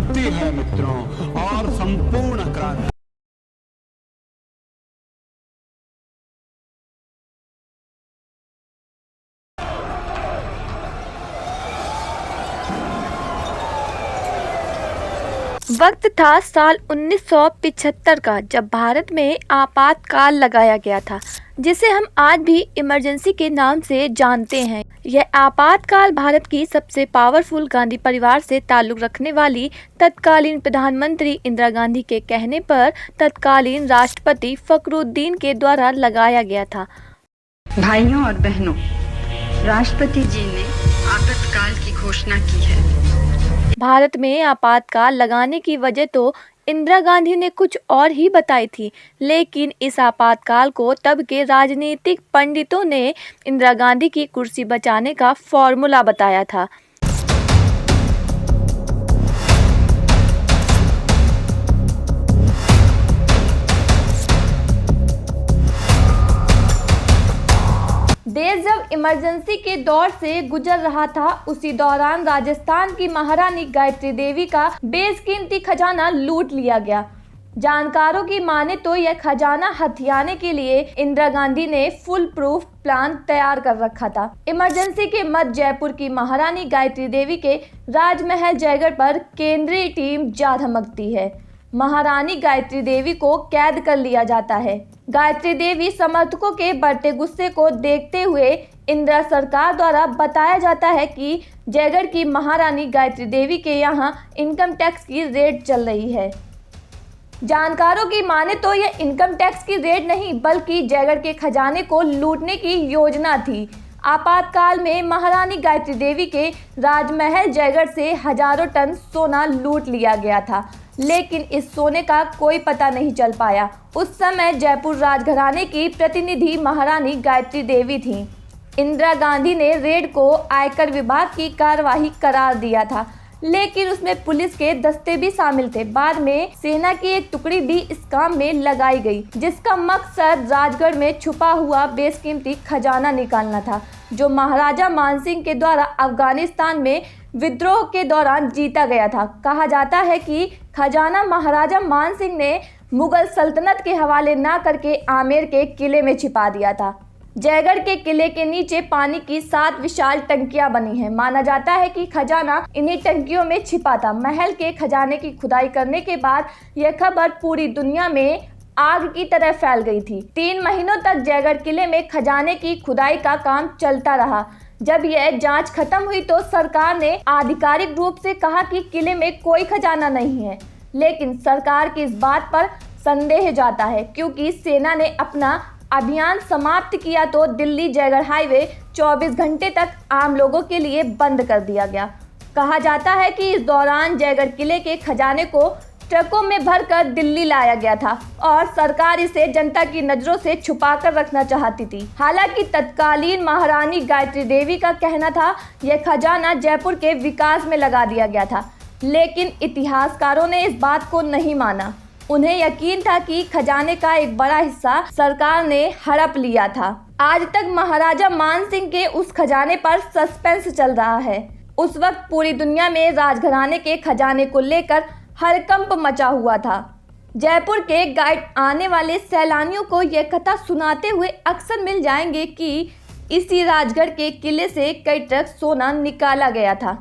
क्रांति है मित्रों, और संपूर्ण क्रांति। वक्त था साल 1975 का, जब भारत में आपातकाल लगाया गया था, जिसे हम आज भी इमरजेंसी के नाम से जानते हैं। यह आपातकाल भारत की सबसे पावरफुल गांधी परिवार से ताल्लुक रखने वाली तत्कालीन प्रधानमंत्री इंदिरा गांधी के कहने पर तत्कालीन राष्ट्रपति फखरुद्दीन के द्वारा लगाया गया था। भाइयों और बहनों, राष्ट्रपति जी ने आपातकाल की घोषणा की है। भारत में आपातकाल लगाने की वजह तो इंदिरा गांधी ने कुछ और ही बताई थी, लेकिन इस आपातकाल को तब के राजनीतिक पंडितों ने इंदिरा गांधी की कुर्सी बचाने का फॉर्मूला बताया था। देश जब इमरजेंसी के दौर से गुजर रहा था, उसी दौरान राजस्थान की महारानी गायत्री देवी का बेशकीमती खजाना लूट लिया गया। जानकारों की माने तो यह खजाना हथियाने के लिए इंदिरा गांधी ने फुल प्रूफ प्लान तैयार कर रखा था। इमरजेंसी के मध्य जयपुर की महारानी गायत्री देवी के राजमहल जयगढ़ पर केंद्रीय टीम जा धमकती है। महारानी गायत्री देवी को कैद कर लिया जाता है। गायत्री देवी समर्थकों के बढ़ते गुस्से को देखते हुए इंदिरा सरकार द्वारा बताया जाता है कि जयगढ़ की महारानी गायत्री देवी के यहाँ इनकम टैक्स की रेड चल रही है। जानकारों की माने तो यह इनकम टैक्स की रेड नहीं, बल्कि जयगढ़ के खजाने को लूटने की योजना थी। आपातकाल में महारानी गायत्री देवी के राजमहल जयगढ़ से हजारों टन सोना लूट लिया गया था, लेकिन इस सोने का कोई पता नहीं चल पाया। उस समय जयपुर राजघराने की प्रतिनिधि महारानी गायत्री देवी थीं। इंदिरा गांधी ने रेड को आयकर विभाग की कार्यवाही करार दिया था, लेकिन उसमें पुलिस के दस्ते भी शामिल थे। बाद में सेना की एक टुकड़ी भी इस काम में लगाई गई, जिसका मकसद राजगढ़ में छुपा हुआ बेशकीमती खजाना निकालना था, जो महाराजा मानसिंह के द्वारा अफगानिस्तान में विद्रोह के दौरान जीता गया था। कहा जाता है कि खजाना महाराजा मानसिंह ने मुगल सल्तनत के हवाले ना करके आमेर के किले में छिपा दिया था। जयगढ़ के किले के नीचे पानी की 7 विशाल टंकियां बनी हैं। माना जाता है कि खजाना इन्हीं टंकियों में छिपा था। महल के खजाने की खुदाई करने के बाद यह खबर पूरी दुनिया में आग की तरह फैल गई थी। 3 महीनों तक जयगढ़ किले में खजाने की खुदाई का काम चलता रहा। जब यह जांच खत्म हुई तो सरकार ने आधिकारिक रूप से कहा कि किले में कोई खजाना नहीं है, लेकिन सरकार की इस बात पर संदेह जाता है, क्योंकि सेना ने अपना अभियान समाप्त किया तो दिल्ली जयगढ़ हाईवे 24 घंटे तक आम लोगों के लिए बंद कर दिया गया। कहा जाता है कि इस दौरान जयगढ़ किले के खजाने को ट्रकों में भरकर दिल्ली लाया गया था और सरकार इसे जनता की नजरों से छुपाकर रखना चाहती थी। हालांकि तत्कालीन महारानी गायत्री देवी का कहना था यह खजाना जयपुर के विकास में लगा दिया गया था, लेकिन इतिहासकारों ने इस बात को नहीं माना। उन्हें यकीन था कि खजाने का एक बड़ा हिस्सा सरकार ने हड़प लिया था। आज तक महाराजा मानसिंह के उस खजाने पर सस्पेंस चल रहा है। उस वक्त पूरी दुनिया में राजघराने के खजाने को लेकर हड़कंप मचा हुआ था। जयपुर के गाइड आने वाले सैलानियों को यह कथा सुनाते हुए अक्सर मिल जाएंगे कि इसी राजगढ़ के किले से कई ट्रक सोना निकाला गया था।